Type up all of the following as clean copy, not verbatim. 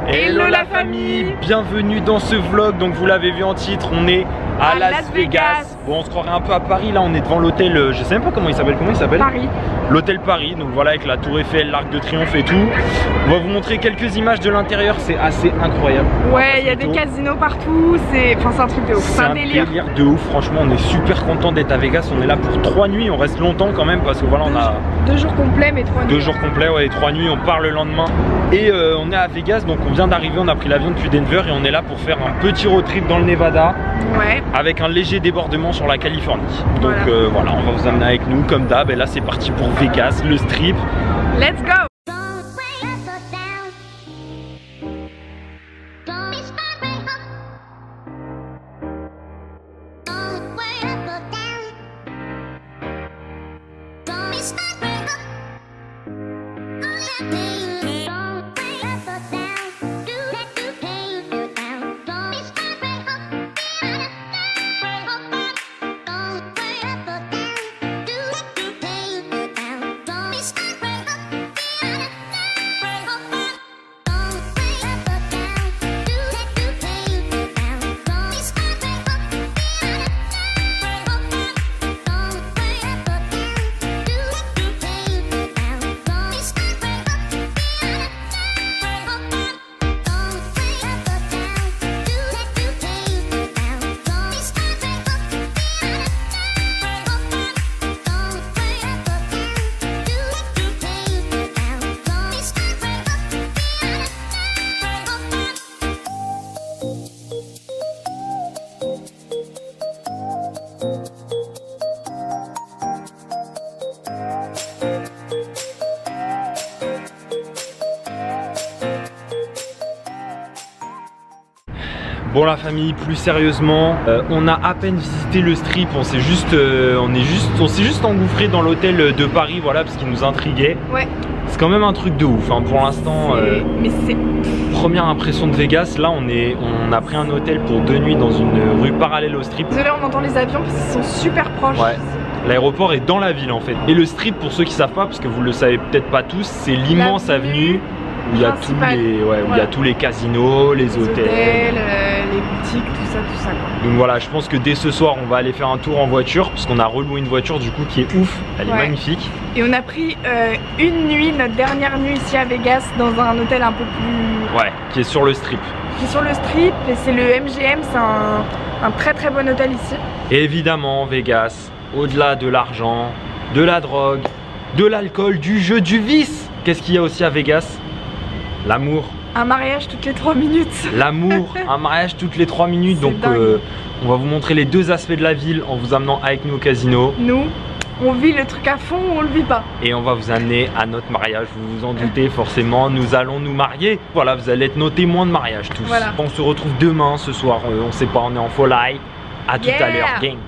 Hello la famille, bienvenue dans ce vlog. Donc vous l'avez vu en titre, on est à Las Vegas. Bon, on se croirait un peu à Paris, là on est devant l'hôtel, je sais même pas comment il s'appelle, Paris. L'hôtel Paris, donc voilà, avec la tour Eiffel, l'Arc de Triomphe et tout. On va vous montrer quelques images de l'intérieur, c'est assez incroyable. Ouais, il y a des casinos partout, c'est un truc de ouf, c'est un délire de ouf, franchement on est super content d'être à Vegas. On est là pour 3 nuits, on reste longtemps quand même parce que voilà, on a 2 jours complets mais 3 nuits. 2 jours complets, ouais, 3 nuits, on part le lendemain. Et on est à Vegas, donc on vient d'arriver, on a pris l'avion depuis Denver et on est là pour faire un petit road trip dans le Nevada. Ouais. Avec un léger débordement sur la Californie. Donc voilà, on va vous amener avec nous comme d'hab. Et là c'est parti pour Vegas, le strip. Let's go! Bon la famille, plus sérieusement, on a à peine visité le strip, on s'est juste engouffré dans l'hôtel de Paris, voilà, parce qu'il nous intriguait. Ouais. C'est quand même un truc de ouf, hein, pour l'instant. Mais c'est... Première impression de Vegas, là on a pris un hôtel pour 2 nuits dans une rue parallèle au strip. Désolé, on entend les avions parce qu'ils sont super proches. Ouais. L'aéroport est dans la ville en fait. Et le strip, pour ceux qui savent pas, parce que vous le savez peut-être pas tous, c'est l'immense avenue où il y a tous les, où il y a tous les casinos, les hôtels, les boutiques, tout ça quoi. Donc voilà, je pense que dès ce soir on va aller faire un tour en voiture parce qu'on a reloué une voiture du coup qui est ouf, elle est magnifique. Et on a pris une nuit, notre dernière nuit ici à Vegas dans un hôtel un peu plus... Ouais, qui est sur le strip. Qui est sur le strip et c'est le MGM, c'est un très bon hôtel ici. Et évidemment Vegas, au-delà de l'argent, de la drogue, de l'alcool, du jeu, du vice, qu'est-ce qu'il y a aussi à Vegas? L'amour. Un mariage toutes les 3 minutes. L'amour, un mariage toutes les 3 minutes. Donc on va vous montrer les 2 aspects de la ville en vous amenant avec nous au casino. Nous, on vit le truc à fond ou on le vit pas. Et on va vous amener à notre mariage, vous vous en doutez forcément, nous allons nous marier. Voilà, vous allez être nos témoins de mariage tous. Voilà. On se retrouve demain, ce soir, on sait pas, on est en folie. À tout à l'heure, gang.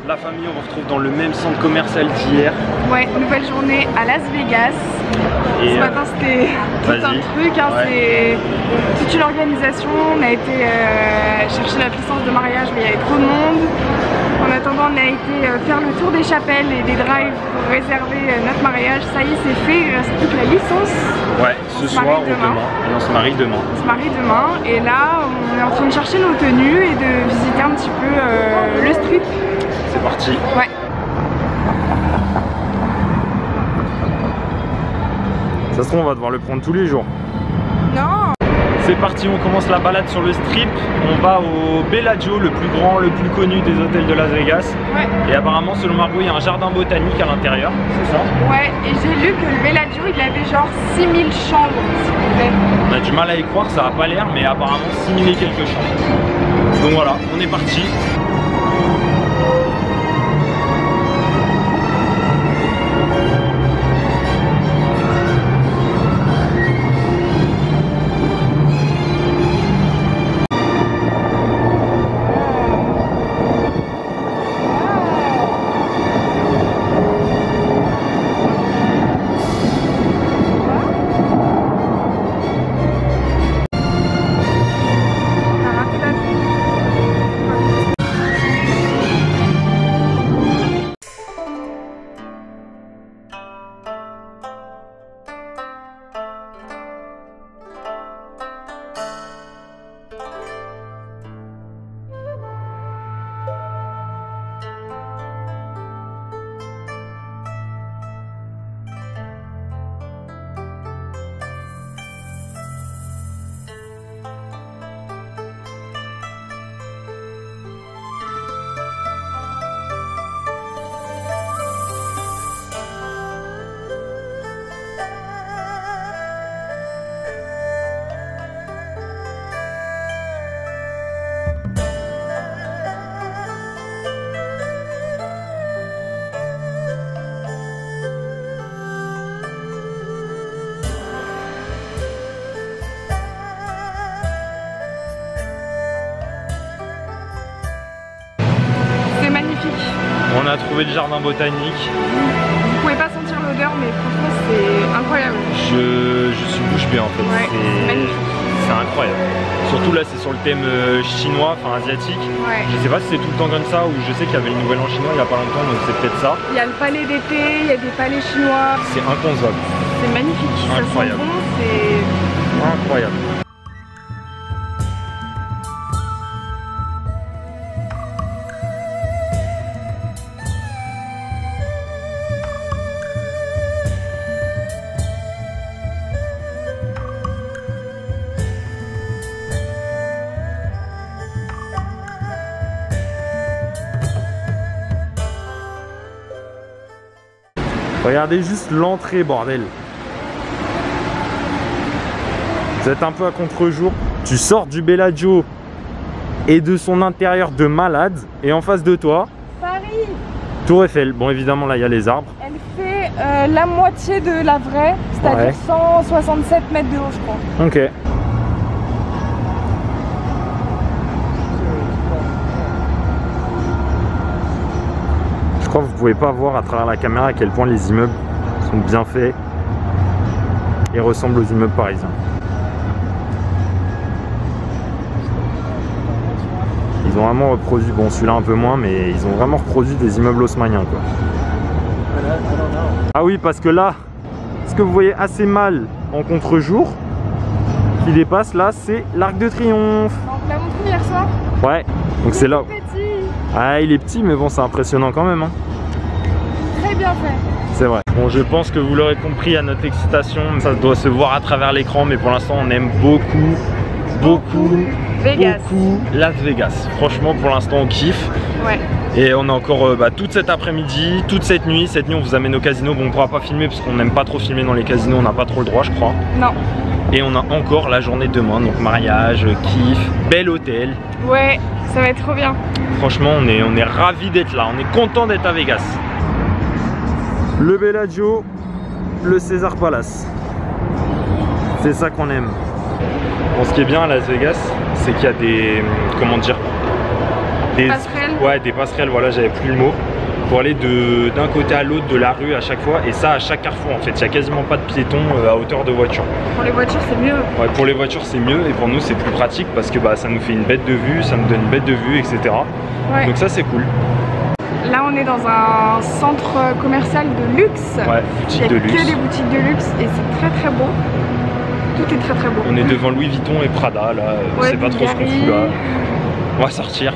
La famille, on retrouve dans le même centre commercial d'hier. Ouais, nouvelle journée à Las Vegas. Et ce matin c'était tout un truc, hein, c'est toute une organisation. On a été chercher la licence de mariage mais il y avait trop de monde. En attendant on a été faire le tour des chapelles et des drives pour réserver notre mariage. Ça y est, c'est fait, il reste plus que la licence. Ouais, ce soir ou demain. Et on se marie demain. On se marie demain et là on est en train de chercher nos tenues et de visiter un petit peu le strip. C'est parti. Ouais. Ça se trouve, on va devoir le prendre tous les jours. Non. C'est parti, on commence la balade sur le strip. On va au Bellagio, le plus grand, le plus connu des hôtels de Las Vegas. Ouais. Et apparemment, selon Margot, il y a un jardin botanique à l'intérieur, c'est ça? Ouais, et j'ai lu que le Bellagio, il avait genre 6000 chambres, s'il vous plaît. On a du mal à y croire, ça n'a pas l'air, mais apparemment 6000 et quelques chambres. Donc voilà, on est parti. trouvé le jardin botanique. Vous pouvez pas sentir l'odeur, mais franchement c'est incroyable. Je suis bouche bée en fait. Ouais, c'est magnifique. C'est incroyable. Surtout là c'est sur le thème chinois, enfin asiatique. Ouais. Je sais pas si c'est tout le temps comme ça ou je sais qu'il y avait le nouvel an chinois il y a pas longtemps donc c'est peut-être ça. Il y a le palais d'été, il y a des palais chinois. C'est inconcevable. C'est magnifique. Incroyable. Ça sent bon, c'est incroyable. Regardez juste l'entrée, bordel. Vous êtes un peu à contre-jour. Tu sors du Bellagio et de son intérieur de malade. Et en face de toi, Paris. Tour Eiffel. Bon, évidemment, là, il y a les arbres. Elle fait la moitié de la vraie, c'est-à-dire 167 mètres de haut, je crois. Ok. Je crois que vous pouvez pas voir à travers la caméra à quel point les immeubles sont bien faits et ressemblent aux immeubles parisiens. Ils ont vraiment reproduit, bon celui-là un peu moins, mais ils ont vraiment reproduit des immeubles haussmanniens quoi. Ah oui, parce que là, ce que vous voyez assez mal en contre-jour, qui dépasse là, c'est l'Arc de Triomphe. On l'a montré hier soir. Ouais, donc c'est là. Petit. Ah, il est petit, mais bon, c'est impressionnant quand même. Hein. Très bien fait. C'est vrai. Bon, je pense que vous l'aurez compris à notre excitation, ça doit se voir à travers l'écran, mais pour l'instant, on aime beaucoup Las Vegas. Franchement, pour l'instant, on kiffe. Ouais. Et on a encore toute cet après-midi, toute cette nuit. Cette nuit, on vous amène au casino. Bon, on pourra pas filmer parce qu'on n'aime pas trop filmer dans les casinos, on n'a pas trop le droit, je crois. Non. Et on a encore la journée de demain, donc mariage, kiff, bel hôtel. Ouais, ça va être trop bien. Franchement, on est ravis d'être là, on est content d'être à Vegas. Le Bellagio, le Caesars Palace. C'est ça qu'on aime. Bon, ce qui est bien à Las Vegas, c'est qu'il y a des, comment dire, des passerelles. Ouais, des passerelles, voilà, j'avais plus le mot. Pour aller d'un côté à l'autre de la rue à chaque fois, et ça à chaque carrefour en fait. Il n'y a quasiment pas de piétons à hauteur de voiture. Pour les voitures c'est mieux. Ouais, pour les voitures c'est mieux et pour nous c'est plus pratique parce que ça nous fait une bête de vue, ça nous donne une bête de vue, etc. Ouais. Donc ça c'est cool. Là on est dans un centre commercial de luxe. Ouais, boutique de luxe. Il y a que des boutiques de luxe et c'est très très beau. Tout est très très beau. On est devant Louis Vuitton et Prada là, on sait pas trop ce qu'on fout là. On va sortir.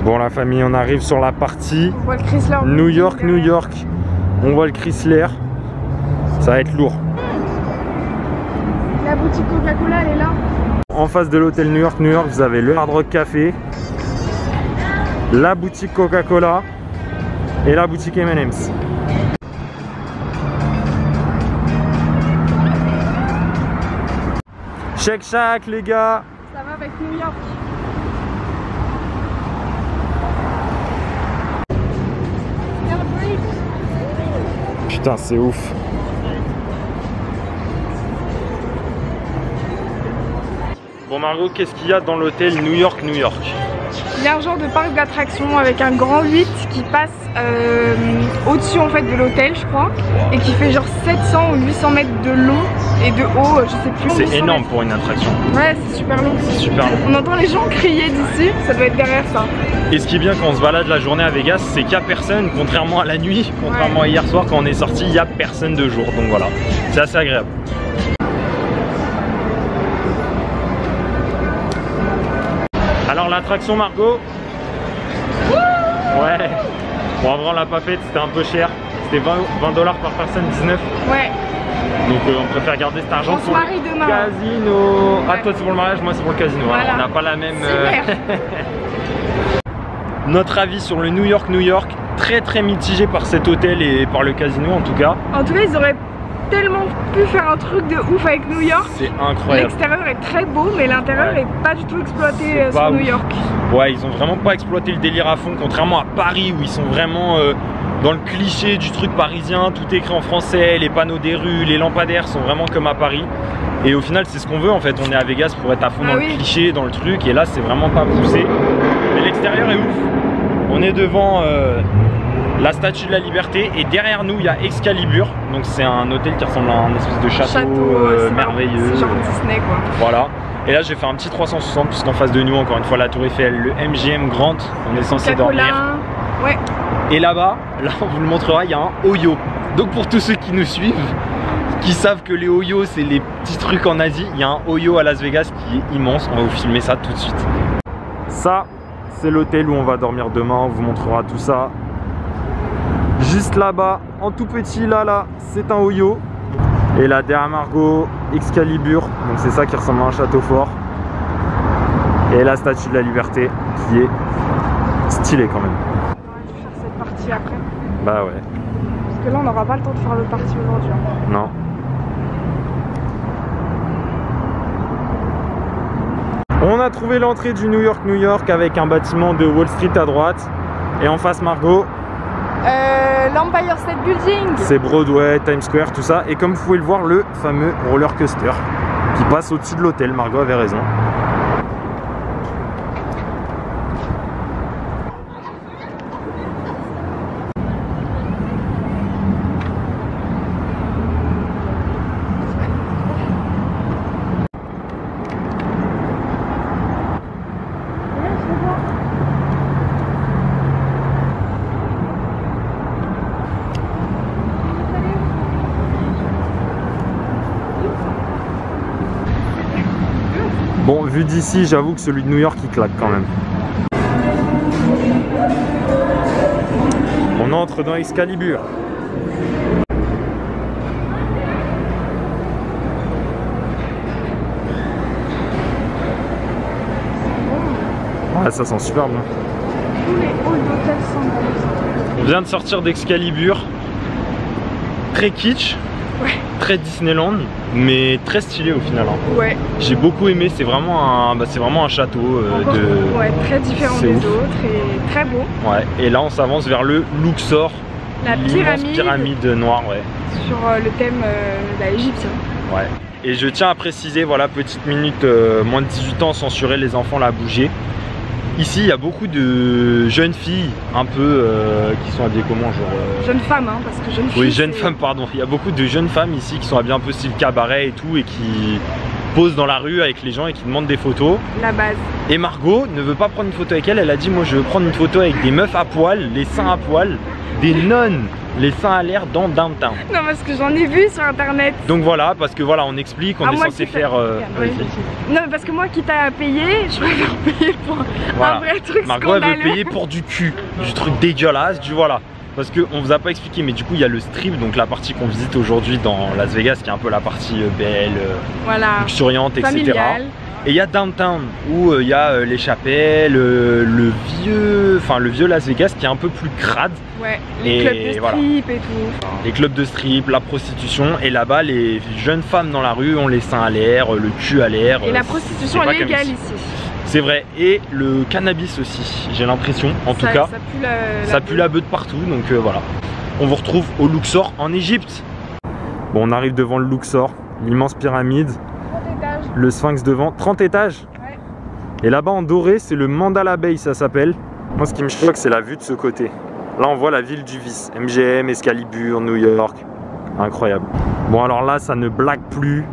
Bon la famille, on arrive sur la partie on voit le Chrysler New York, New York. On voit le Chrysler. Ça va être lourd. La boutique Coca-Cola elle est là. En face de l'hôtel New York, New York, vous avez le Hard Rock Café, la boutique Coca-Cola et la boutique M&M's. Shake Shack les gars. Ça va avec New York. Putain, c'est ouf. Bon Margot, qu'est-ce qu'il y a dans l'hôtel New York, New York? Il y a un genre de parc d'attractions avec un grand 8 qui passe au-dessus en fait de l'hôtel je crois et qui fait genre 700 ou 800 mètres de long et de haut, je sais plus. C'est énorme pour une attraction. Ouais, c'est super long. C'est super long. On entend les gens crier d'ici, ça doit être derrière ça. Et ce qui est bien quand on se balade la journée à Vegas, c'est qu'il n'y a personne, contrairement à la nuit, contrairement à hier soir quand on est sorti, il n'y a personne de jour. Donc voilà, c'est assez agréable. Alors l'attraction Margot. Ouais. Bon, en vrai on l'a pas faite, c'était un peu cher. C'était 20 $ par personne, 19. Ouais. Donc on préfère garder cet argent pour le demain. casino. Ouais. Ah toi c'est pour le mariage, moi c'est pour le casino. Voilà. Alors, on n'a pas la même... Super. Notre avis sur le New York, New York, très mitigé par cet hôtel et par le casino en tout cas. En tout cas ils auraient tellement pu faire un truc de ouf avec New York. C'est incroyable. L'extérieur est très beau mais l'intérieur est pas du tout exploité sur New York. Ouais, ils ont vraiment pas exploité le délire à fond, contrairement à Paris où ils sont vraiment dans le cliché du truc parisien, tout écrit en français, les panneaux des rues, les lampadaires sont vraiment comme à Paris. Et au final, c'est ce qu'on veut en fait. On est à Vegas pour être à fond dans le cliché, dans le truc. Et là, c'est vraiment pas poussé. Mais l'extérieur est ouf. On est devant la Statue de la Liberté. Et derrière nous, il y a Excalibur. Donc, c'est un hôtel qui ressemble à un espèce de château merveilleux. C'est genre Disney quoi. Voilà. Et là, j'ai fait un petit 360 puisqu'en face de nous, encore une fois, la Tour Eiffel, le MGM Grand. On est censé dormir. Ouais. Et là-bas, là, on vous le montrera, il y a un Oyo. Donc, pour tous ceux qui nous suivent, qui savent que les Oyo c'est les petits trucs en Asie, il y a un Oyo à Las Vegas qui est immense. On va vous filmer ça tout de suite. Ça, c'est l'hôtel où on va dormir demain. On vous montrera tout ça. Juste là-bas, en tout petit, là, c'est un Oyo. Et là, derrière Margot, Excalibur. Donc c'est ça qui ressemble à un château fort. Et la Statue de la Liberté qui est stylée quand même. On aurait dû faire cette partie après. Bah ouais. Parce que là, on n'aura pas le temps de faire l'autre partie aujourd'hui. Non. On a trouvé l'entrée du New York avec un bâtiment de Wall Street à droite. Et en face, Margot, l'Empire State Building. C'est Broadway, Times Square, tout ça. Et comme vous pouvez le voir, le fameux roller coaster qui passe au-dessus de l'hôtel. Margot avait raison. Bon, vu d'ici, j'avoue que celui de New York, il claque quand même. On entre dans Excalibur. Ouais, ça sent superbe. Tous les halls d'hôtel sont bons. On vient de sortir d'Excalibur. Très kitsch. Ouais. Très Disneyland, mais très stylé au final. Hein. Ouais. J'ai beaucoup aimé, c'est vraiment un château ouais, très différent des autres et très beau. Ouais. Et là on s'avance vers le Luxor, la pyramide noire, ouais. Sur le thème égyptien. Ouais. Et je tiens à préciser, voilà, petite minute, moins de 18 ans, censurer les enfants là à bouger. Ici, il y a beaucoup de jeunes filles, un peu, qui sont habillées comment, genre... Jeunes femmes, hein, parce que jeunes filles... Oui, jeunes femmes, pardon. Il y a beaucoup de jeunes femmes ici qui sont habillées un peu style cabaret et tout, et qui posent dans la rue avec les gens et qui demandent des photos. La base. Et Margot ne veut pas prendre une photo avec elle. Elle a dit, moi, je veux prendre une photo avec des meufs à poil, les seins à poil, des nonnes, les seins à l'air dans Downtown. Non, parce que j'en ai vu sur internet. Donc voilà, parce que voilà, on explique, on est censé faire... Non, mais parce que moi, quitte à payer, je préfère payer pour un vrai truc Margot, scandaleux. elle veut payer pour du cul, du truc dégueulasse, du voilà. Parce qu'on vous a pas expliqué, mais du coup, il y a le strip, donc la partie qu'on visite aujourd'hui dans Las Vegas, qui est un peu la partie belle, luxuriante, etc. Familiale. Et il y a Downtown où il y a les chapelles, le vieux Las Vegas qui est un peu plus crade. Ouais, les clubs de strip et tout. Les clubs de strip, la prostitution, et là-bas les jeunes femmes dans la rue ont les seins à l'air, le cul à l'air. Et la prostitution est légale ici. C'est vrai, et le cannabis aussi, j'ai l'impression, en tout cas. Ça pue la beuh de partout, donc voilà. On vous retrouve au Luxor en Égypte. Bon, on arrive devant le Luxor, l'immense pyramide. Le Sphinx devant, 30 étages. Ouais. Et là-bas en doré, c'est le Mandala Bay, ça s'appelle. Moi, ce qui me choque, c'est la vue de ce côté. Là, on voit la ville du vice. MGM, Excalibur, New York. Incroyable. Bon, alors là, ça ne blague plus.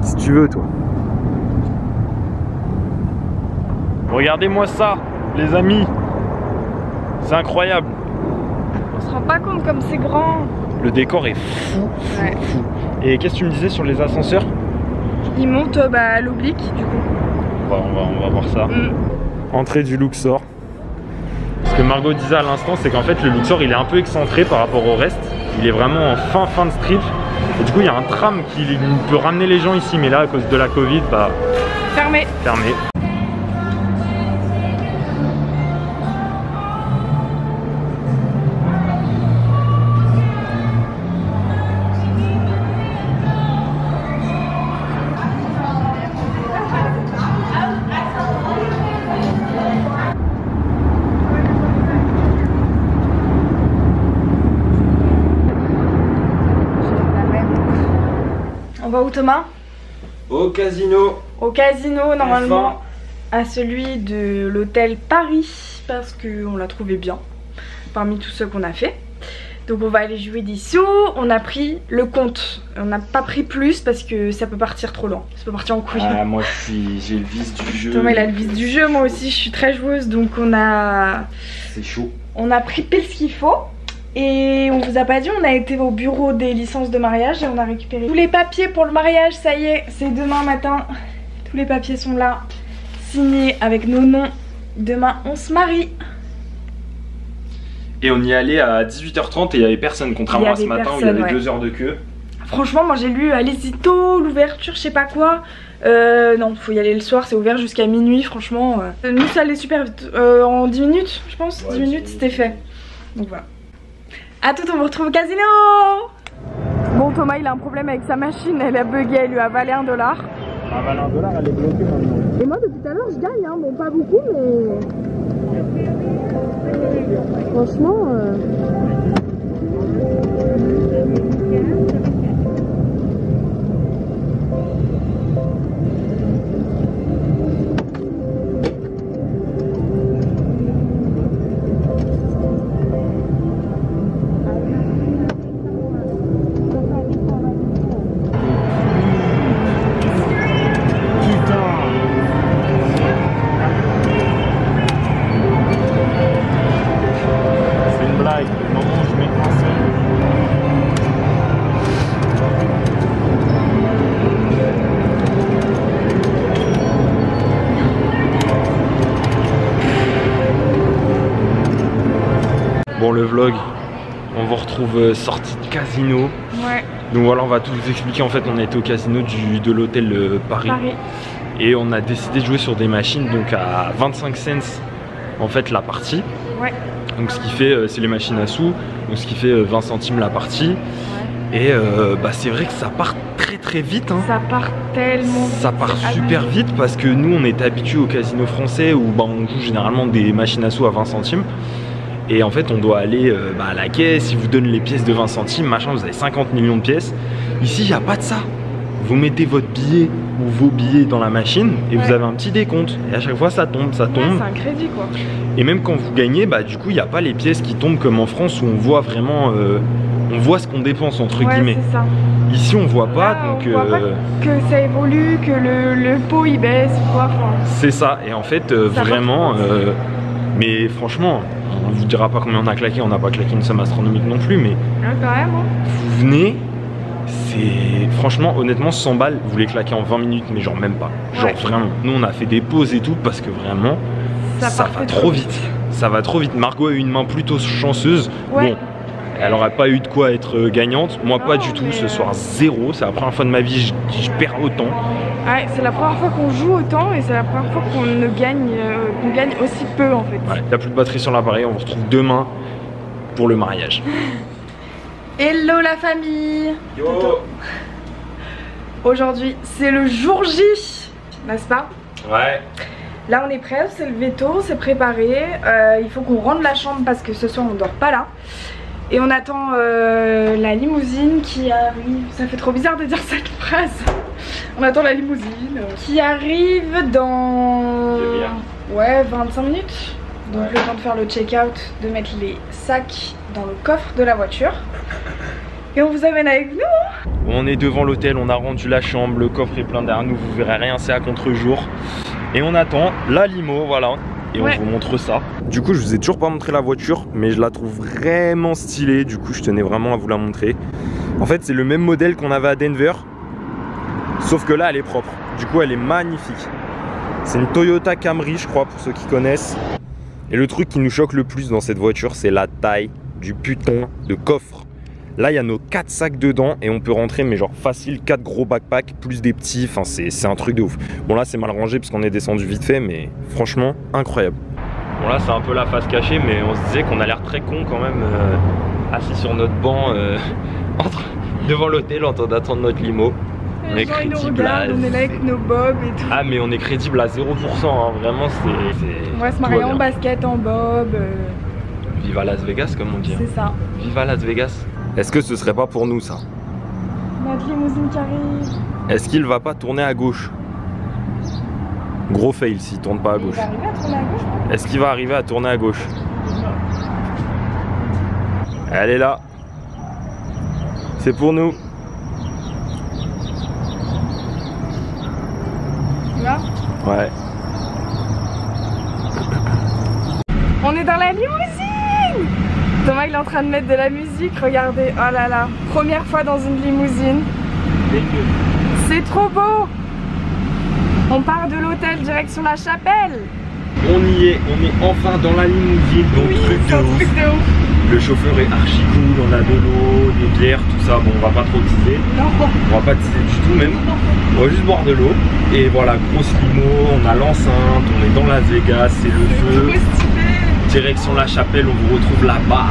Si tu veux, toi. Regardez-moi ça, les amis. C'est incroyable. On se rend pas compte comme c'est grand. Le décor est fou, fou. Et qu'est-ce que tu me disais sur les ascenseurs? Ils montent à l'oblique, du coup. On va voir ça. Entrée du Luxor. Ce que Margot disait à l'instant, c'est qu'en fait le Luxor il est un peu excentré par rapport au reste. Il est vraiment en fin de strip. Et du coup il y a un tram qui peut ramener les gens ici, mais là à cause de la Covid, bah... Fermé. va où Thomas? Au casino. Au casino normalement, à celui de l'hôtel Paris, parce qu'on l'a trouvé bien parmi tous ceux qu'on a fait. Donc on va aller jouer des sous. On a pris le compte, on n'a pas pris plus parce que ça peut partir trop loin, ça peut partir en couille. Ah, moi j'ai le vice du jeu. Thomas il a le vice du jeu, moi aussi je suis très joueuse, donc on a... C'est chaud. On a pris pile ce qu'il faut. Et on vous a pas dit, on a été au bureau des licences de mariage et on a récupéré tous les papiers pour le mariage. Ça y est, c'est demain matin. Tous les papiers sont là, signés avec nos noms. Demain on se marie. Et on y allait à 18h30 et il y avait personne, contrairement à ce matin où il y avait 2 heures de queue. Franchement moi j'ai lu allez-y tôt, l'ouverture je sais pas quoi. Non, faut y aller le soir, c'est ouvert jusqu'à minuit franchement. Nous ça allait super vite, en 10 minutes je pense, ouais, 10 minutes c'était fait. Donc voilà. A tout, on vous retrouve au casino. Bon Thomas il a un problème avec sa machine, elle a bugué, elle lui a avalé $1. Elle a avalé $1, elle est bloquée maintenant. Et moi depuis tout à l'heure je gagne, hein. Bon pas beaucoup mais... Franchement... Bon le vlog, on vous retrouve sorti de casino. Ouais. Donc voilà, on va tout vous expliquer. En fait on a été au casino de l'hôtel Paris. Et on a décidé de jouer sur des machines donc à 25 cents en fait la partie. Ouais. Donc ce qui fait, c'est les machines à sous, donc ce qui fait 20 centimes la partie. Ouais. Et bah c'est vrai que ça part très vite hein. Ça part tellement vite. Ça part super vite parce que nous on est habitués au casino français où bah, on joue généralement des machines à sous à 20 centimes. Et en fait on doit aller à la caisse, ils vous donnent les pièces de 20 centimes, machin, vous avez 50 millions de pièces. Ici il n'y a pas de ça. Vous mettez votre billet ou vos billets dans la machine et vous avez un petit décompte. Et à chaque fois ça tombe, ça tombe. Ouais, c'est un crédit quoi. Et même quand vous gagnez, bah du coup il n'y a pas les pièces qui tombent comme en France où on voit vraiment, on voit ce qu'on dépense entre guillemets. C'est ça. Ici on voit pas, là, donc on voit pas que ça évolue, que le pot il baisse quoi. Enfin, c'est ça. Et en fait vraiment, mais franchement, on vous dira pas combien on a claqué, on n'a pas claqué une somme astronomique non plus, mais quand même, hein. Vous venez, c'est franchement honnêtement 100 balles, vous les claquez en 20 minutes, mais genre même pas. Genre vraiment. Nous on a fait des pauses et tout parce que vraiment ça va trop vite. Ça va trop vite. Margot a eu une main plutôt chanceuse. Ouais. Bon, elle aurait pas eu de quoi être gagnante. Moi non, pas du tout. Ce soir zéro. C'est la première fois de ma vie je perds autant. Ouais, c'est la première fois qu'on joue autant et c'est la première fois qu'on ne gagne, qu'on gagne aussi peu en fait. Ouais, il n'y a plus de batterie sur l'appareil. On vous retrouve demain pour le mariage. Hello la famille. Yo. Aujourd'hui c'est le jour J, n'est-ce pas? Ouais. Là on est prêt, c'est le veto, c'est préparé. Il faut qu'on rende la chambre parce que ce soir on dort pas là. Et on attend la limousine qui arrive. Ça fait trop bizarre de dire cette phrase. On attend la limousine qui arrive dans... Ouais, 25 minutes. Donc le temps de faire le check-out, de mettre les sacs dans le coffre de la voiture. Et on vous amène avec nous. On est devant l'hôtel, on a rendu la chambre, le coffre est plein derrière nous, vous verrez rien, c'est à contre-jour. Et on attend la limo, voilà. Et on vous montre ça. Du coup je vous ai toujours pas montré la voiture, mais je la trouve vraiment stylée. Du coup je tenais vraiment à vous la montrer. En fait c'est le même modèle qu'on avait à Denver, sauf que là elle est propre. Du coup elle est magnifique. C'est une Toyota Camry je crois pour ceux qui connaissent. Et le truc qui nous choque le plus dans cette voiture c'est la taille du putain de coffre. Là il y a nos 4 sacs dedans et on peut rentrer mais genre facile 4 gros backpacks plus des petits, enfin c'est un truc de ouf. Bon là c'est mal rangé parce qu'on est descendu vite fait mais franchement incroyable. Bon là c'est un peu la face cachée mais on se disait qu'on a l'air très con quand même assis sur notre banc devant l'hôtel en train d'attendre notre limo. On est crédible à... On est là avec nos bobs et tout. Ah mais on est crédible à 0% hein. Vraiment c'est... On va se marier en basket, en bob. Viva Las Vegas comme on dit. C'est ça. Viva Las Vegas. Est-ce que ce serait pas pour nous ça? Notre limousine qui arrive. Est-ce qu'il va pas tourner à gauche? Gros fail s'il tourne pas à gauche. Il va arriver à tourner à gauche? Est-ce qu'il va arriver à tourner à gauche? Elle est là. C'est pour nous. Là? Ouais. On est dans la limousine! Thomas il est en train de mettre de la musique, regardez, oh là là, première fois dans une limousine. C'est trop beau! On part de l'hôtel direction la chapelle. On y est, on est enfin dans la limousine, donc oui, truc de ouf. Le chauffeur est archi cool, on a de l'eau, des bières, tout ça. Bon, on va pas trop teaser. Non. On va pas teaser du tout même. On va juste boire de l'eau. Et voilà, grosse limo, on a l'enceinte, on est dans Las Vegas, c'est le feu. Direction la chapelle, on vous retrouve là-bas.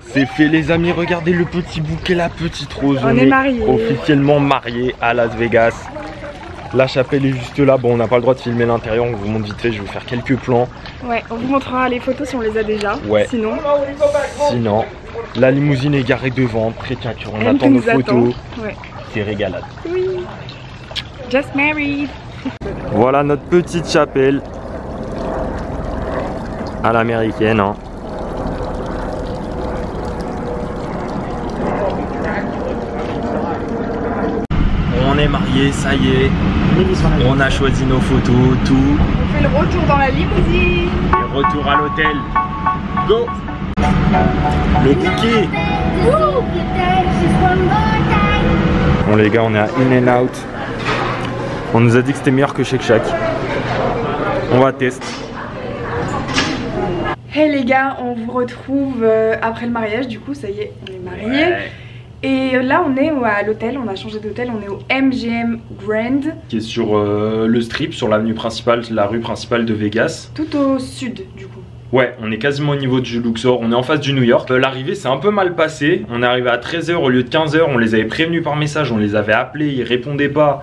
C'est fait les amis, regardez le petit bouquet, la petite rose. On est mariés. Officiellement mariés à Las Vegas. La chapelle est juste là. Bon, on n'a pas le droit de filmer l'intérieur, on vous montre vite fait, je vais vous faire quelques plans. Ouais, on vous montrera les photos si on les a déjà. Ouais. Sinon, la limousine est garée devant, près tiens, on attend nos photos. Ouais. C'est régalade. Oui. Just married. Voilà notre petite chapelle. À l'américaine, hein. On est mariés, ça y est. On a choisi nos photos, tout. On fait le retour dans la limousine. Et retour à l'hôtel. Go. Le bouquet. Bon les gars, on est à In-N-Out. On nous a dit que c'était meilleur que Shake Shack. On va tester. Hey les gars, on vous retrouve après le mariage, du coup ça y est, on est mariés. Ouais. Et là on est à l'hôtel, on a changé d'hôtel, on est au MGM Grand. Qui est sur le strip, sur l'avenue principale, la rue principale de Vegas. Tout au sud du coup. Ouais, on est quasiment au niveau du Luxor, on est en face du New York. L'arrivée c'est un peu mal passé, on est arrivé à 13 h au lieu de 15 h, on les avait prévenus par message, on les avait appelés, ils répondaient pas.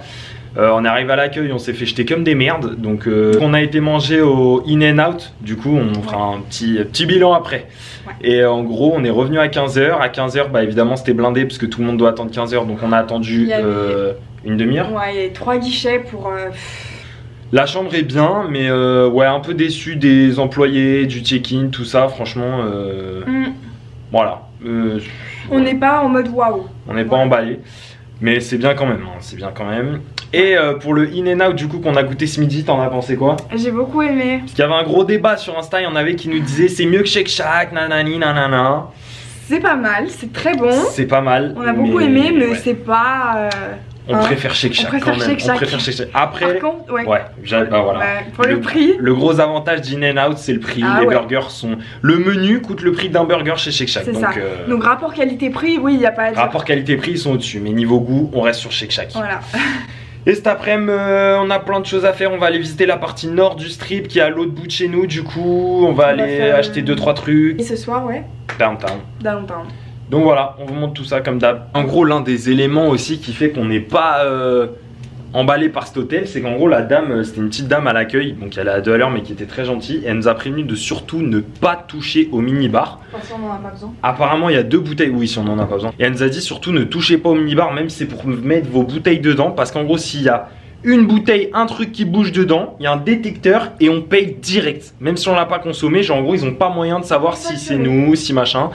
On est arrivé à l'accueil, on s'est fait jeter comme des merdes. Donc on a été mangé au In-N-Out. Du coup on fera un petit bilan après. Ouais. Et en gros on est revenu à 15 h. À 15 h bah évidemment c'était blindé parce que tout le monde doit attendre 15 h. Donc on a attendu une demi-heure. Ouais, il y a 3 guichets pour... La chambre est bien, mais ouais, un peu déçu des employés, du check-in, tout ça. Franchement voilà. On n'est pas en mode waouh. On n'est pas emballé. Mais c'est bien quand même, hein, c'est bien quand même. Et pour le In-N-Out du coup qu'on a goûté ce midi, t'en as pensé quoi? J'ai beaucoup aimé. Parce qu'il y avait un gros débat sur Insta, il y en avait qui nous disaient c'est mieux que Shake Shack, nanani nanana. C'est pas mal, c'est très bon. C'est pas mal. On a beaucoup aimé, mais ouais. C'est pas... On préfère Shake Shack quand même. On préfère Shake Shack. Après, par contre, ouais. Bah voilà. Pour le prix. Le gros avantage d'In-N-Out, c'est le prix. Les burgers sont. Le menu coûte le prix d'un burger chez Shake Shack. C'est ça. Donc rapport qualité-prix, oui, il n'y a pas à dire. Rapport qualité-prix, ils sont au-dessus. Mais niveau goût, on reste sur Shake Shack. Voilà. Et cet après-midi, on a plein de choses à faire. On va aller visiter la partie nord du strip qui est à l'autre bout de chez nous. Du coup, on va aller acheter 2-3 trucs. Et ce soir, ouais. Downtown. Donc voilà, on vous montre tout ça comme d'hab. En gros, l'un des éléments aussi qui fait qu'on n'est pas emballé par cet hôtel, c'est qu'en gros la dame, c'était une petite dame à l'accueil, donc elle est à 2 à l'heure mais qui était très gentille. Elle nous a prévenu de surtout ne pas toucher au mini-bar. Si on en a pas besoin. Apparemment il y a 2 bouteilles, oui si on en a pas besoin. Et elle nous a dit surtout ne touchez pas au mini-bar, même si c'est pour mettre vos bouteilles dedans, parce qu'en gros s'il y a une bouteille, un truc qui bouge dedans, il y a un détecteur et on paye direct. Même si on l'a pas consommé, genre en gros ils ont pas moyen de savoir si c'est nous, si machin.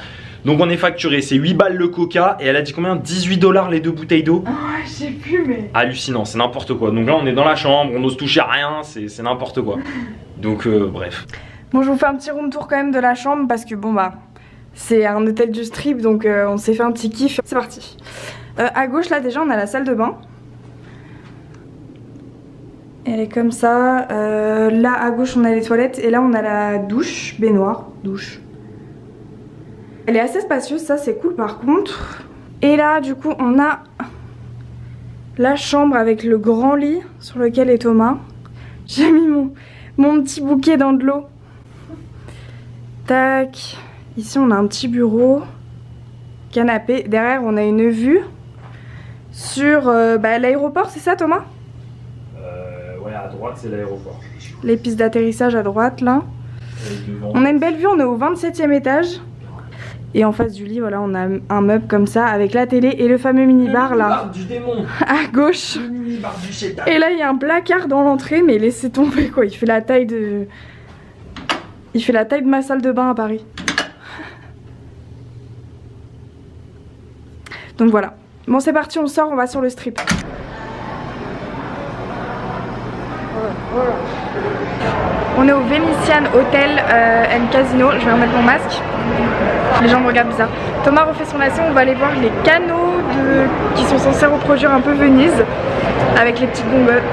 Donc on est facturé, c'est 8 balles le coca et elle a dit combien? 18 $ les 2 bouteilles d'eau. Ah je sais plus mais... Hallucinant, c'est n'importe quoi. Donc là on est dans la chambre, on n'ose toucher à rien, c'est n'importe quoi. Donc bref. Bon je vous fais un petit room tour quand même de la chambre parce que bon bah c'est un hôtel du strip donc on s'est fait un petit kiff. C'est parti. À gauche là déjà on a la salle de bain. Elle est comme ça. Là à gauche on a les toilettes et là on a la douche, baignoire, douche. Elle est assez spacieuse, ça c'est cool par contre. Et là du coup on a la chambre avec le grand lit sur lequel est Thomas. J'ai mis mon petit bouquet dans de l'eau. Tac. Ici on a un petit bureau. Canapé. Derrière on a une vue sur l'aéroport, c'est ça Thomas? Ouais, à droite c'est l'aéroport. Les pistes d'atterrissage à droite là. On a une belle vue, on est au 27e étage. Et en face du lit, voilà, on a un meuble comme ça avec la télé et le fameux mini-bar là. Mini-bar du démon. À gauche. Le mini-bar du chétan. Et là il y a un placard dans l'entrée, mais laissez tomber quoi, il fait la taille de ma salle de bain à Paris. Donc voilà. Bon c'est parti, on sort, on va sur le strip. On est au Venetian Hotel and Casino. Je vais remettre mon masque. Les gens me regardent bizarre. Thomas refait son lacet, on va aller voir les canaux qui sont censés reproduire un peu Venise avec les petites gondoles.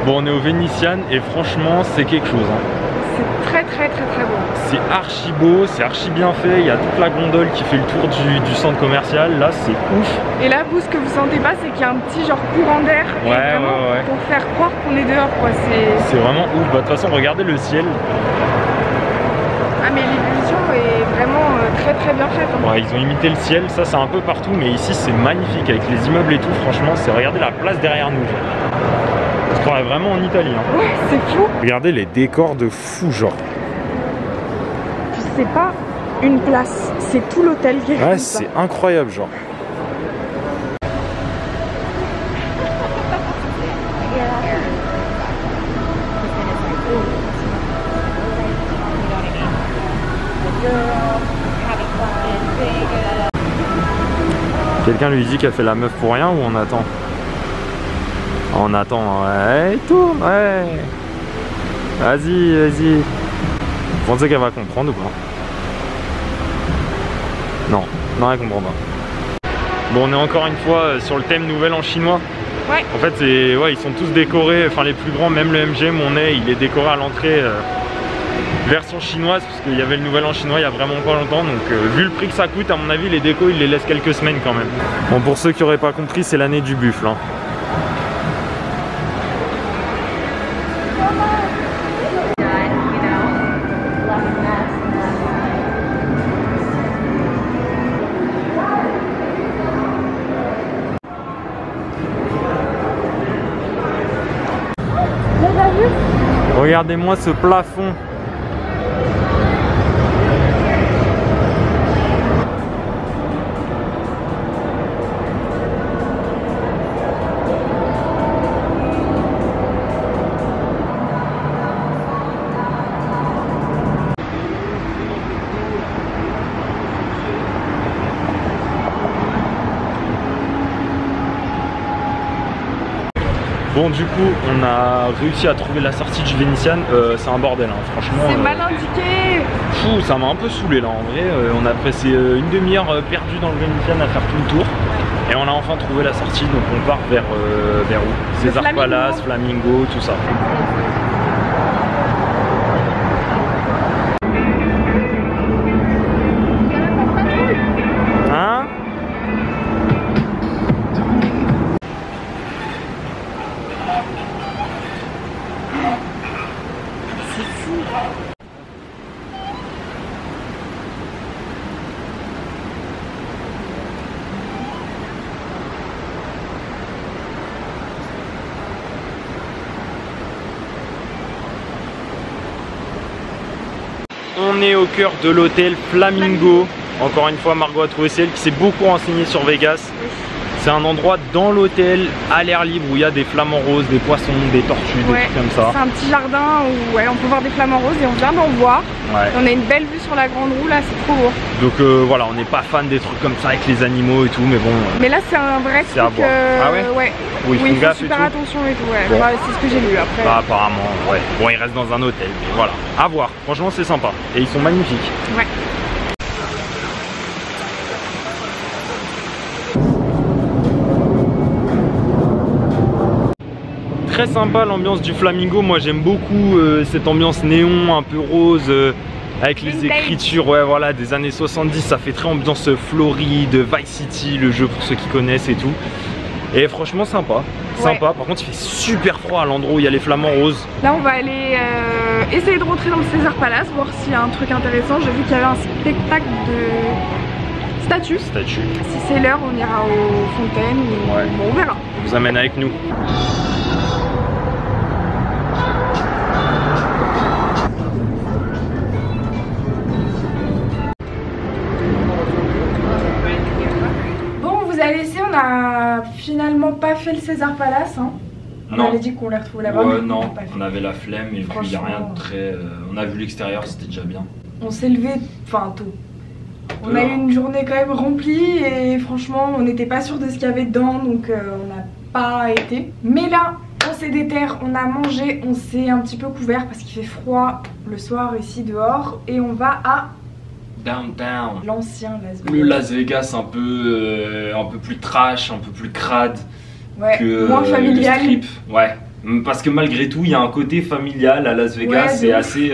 Bon, on est au Venetian et franchement c'est quelque chose hein. C'est très beau. C'est archi beau, c'est archi bien fait, il y a toute la gondole qui fait le tour du centre commercial, là c'est ouf. Et là vous ce que vous sentez pas c'est qu'il y a un petit genre courant d'air ouais. Pour faire croire qu'on est dehors quoi. C'est vraiment ouf, bah de toute façon regardez le ciel. Ah mais l'illusion est vraiment très bien faite hein. Ouais, ils ont imité le ciel, ça c'est un peu partout mais ici c'est magnifique avec les immeubles et tout, franchement c'est, regardez la place derrière nous. Je croirais vraiment en Italie hein. Ouais c'est fou. Regardez les décors de fou genre. C'est pas une place, c'est tout l'hôtel qui est ouais, c'est incroyable genre. Quelqu'un lui dit qu'elle fait la meuf pour rien ou on attend? On attend, ouais, tourne, ouais. Vas-y. Vous pensez qu'elle va comprendre ou pas? Non, elle comprend pas. Bon, on est encore une fois sur le thème Nouvel An chinois. Ouais. En fait, ils sont tous décorés, enfin les plus grands, même le MGM où on est, il est décoré à l'entrée version chinoise, parce qu'il y avait le Nouvel An chinois il y a vraiment pas longtemps. Donc vu le prix que ça coûte, à mon avis, les décos, ils les laissent quelques semaines quand même. Bon, pour ceux qui n'auraient pas compris, c'est l'année du buffle. Hein. Regardez-moi ce plafond. Bon, du coup, on a réussi à trouver la sortie du Venetian. C'est un bordel, hein, franchement. C'est mal indiqué. Fou, ça m'a un peu saoulé là en vrai. On a passé une demi-heure perdue dans le Venetian à faire tout le tour. Et on a enfin trouvé la sortie, donc on part vers où? César Palace, Flamingo, tout ça. Hein? on est au cœur de l'hôtel Flamingo. Encore une fois, Margot a trouvé celle qui s'est beaucoup renseignée sur Vegas. C'est un endroit dans l'hôtel à l'air libre où il y a des flamants roses, des poissons, des tortues, des trucs comme ça. C'est un petit jardin où on peut voir des flamants roses et on vient d'en voir. On a une belle vue sur la grande roue là, c'est trop beau. Donc voilà, on n'est pas fan des trucs comme ça avec les animaux et tout, mais bon. Mais là c'est un vrai truc. Ah ouais. Oui, il faut super attention et tout. Ouais. Bon. C'est ce que j'ai lu après. Bah, apparemment, ouais. Bon, il reste dans un hôtel, mais voilà. À voir. Franchement, c'est sympa. Et ils sont magnifiques. Ouais. Très sympa l'ambiance du Flamingo, moi j'aime beaucoup cette ambiance néon un peu rose avec les écritures voilà, des années 70, ça fait très ambiance Floride, Vice City, le jeu pour ceux qui connaissent et tout. Et franchement sympa, sympa. Par contre il fait super froid à l'endroit où il y a les flamants roses. Là on va aller essayer de rentrer dans le Caesars Palace, voir s'il y a un truc intéressant. J'ai vu qu'il y avait un spectacle de statues. Si c'est l'heure on ira aux fontaines, bon, on verra. On vous amène avec nous. On a finalement pas fait le Caesars Palace, hein. On avait dit qu'on les retrouvait là-bas. Ouais, non, on avait la flemme et puis il n'y a rien de très. On a vu l'extérieur, c'était déjà bien. On s'est levé, enfin tôt. On a eu une journée quand même remplie et franchement, on n'était pas sûr de ce qu'il y avait dedans donc on n'a pas été. Mais là, on s'est déterre, on a mangé, on s'est un petit peu couvert parce qu'il fait froid le soir ici dehors et on va à Downtown. L'ancien Las Vegas. Le Las Vegas un peu plus trash, un peu plus crade que moins familial. Le strip. Ouais. Parce que malgré tout, il y a un côté familial à Las Vegas. C'est assez,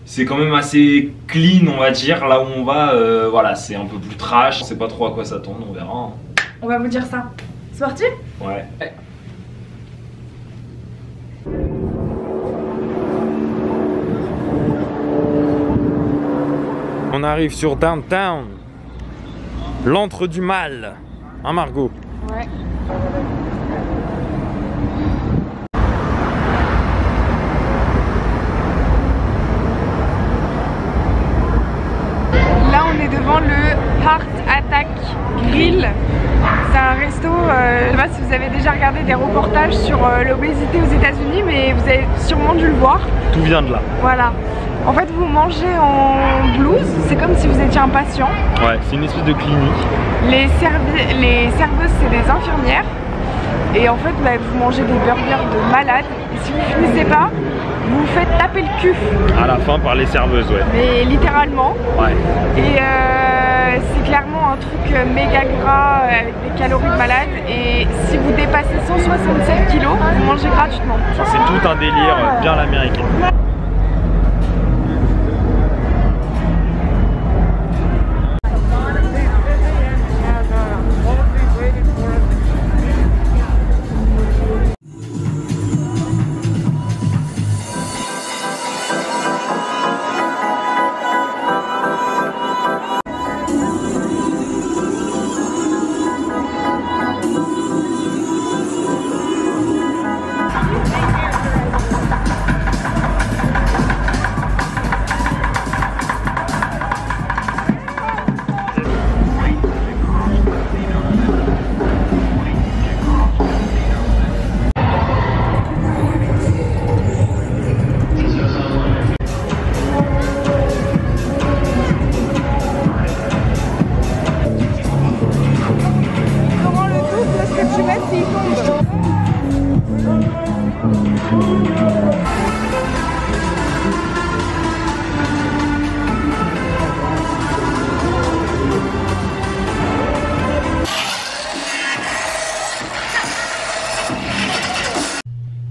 c'est quand même assez clean, on va dire. Là où on va, voilà, c'est un peu plus trash. On sait pas trop à quoi s'attendre, on verra. Hein. On va vous dire ça. C'est parti? Ouais. On arrive sur Downtown, l'antre du mal, hein Margot? Ouais. Là on est devant le Heart Attack Grill. C'est un resto, je sais pas si vous avez déjà regardé des reportages sur l'obésité aux États-Unis, mais vous avez sûrement dû le voir. Tout vient de là. Voilà. En fait, vous mangez en blouse, c'est comme si vous étiez un patient. Ouais, c'est une espèce de clinique. Les serveuses, c'est des infirmières. Et en fait, vous mangez des burgers de malades. Et si vous finissez pas, vous vous faites taper le cul. À la fin par les serveuses, ouais. Mais littéralement. Ouais. Et c'est clairement un truc méga gras avec des calories de malade. Et si vous dépassez 167 kg, vous mangez gratuitement. Enfin, c'est tout un délire bien l'américain.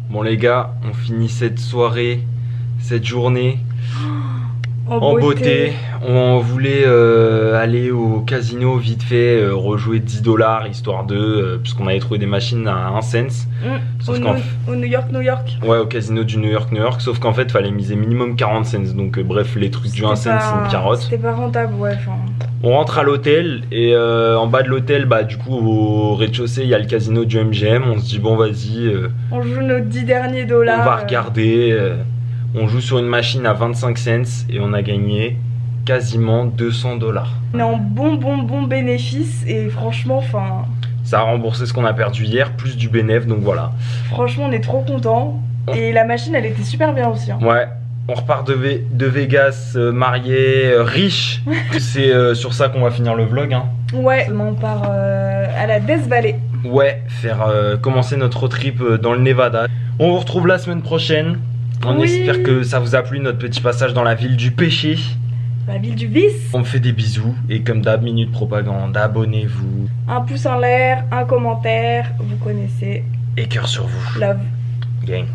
Bon les gars, on finit cette soirée, cette journée en beauté. On voulait aller au casino vite fait, rejouer 10 $ histoire de, puisqu'on avait trouvé des machines à 1 cent. Sauf au New York. Ouais, au casino du New York. Sauf qu'en fait, fallait miser minimum 40 cents. Donc bref, les trucs du 1 cent, c'est une carotte. C'était pas rentable, ouais. On rentre à l'hôtel et en bas de l'hôtel, bah du coup au rez-de-chaussée, il y a le casino du MGM. On se dit bon vas-y. On joue nos 10 derniers $. On va regarder. On joue sur une machine à 25 cents et on a gagné quasiment 200 $. On est en bon bénéfice et franchement, enfin... Ça a remboursé ce qu'on a perdu hier, plus du bénéf, donc voilà. Franchement, on est trop contents. Et la machine, elle était super bien aussi. Hein. Ouais, on repart de Vegas, marié, riche. C'est sur ça qu'on va finir le vlog. Hein. Ouais, on part à la Death Valley. Ouais, faire commencer notre road trip dans le Nevada. On vous retrouve la semaine prochaine. On espère que ça vous a plu, notre petit passage dans la ville du péché. La ville du vice. On me fait des bisous et comme d'hab, Minute Propagande, abonnez-vous. Un pouce en l'air, un commentaire, vous connaissez. Et cœur sur vous. Love. Gang.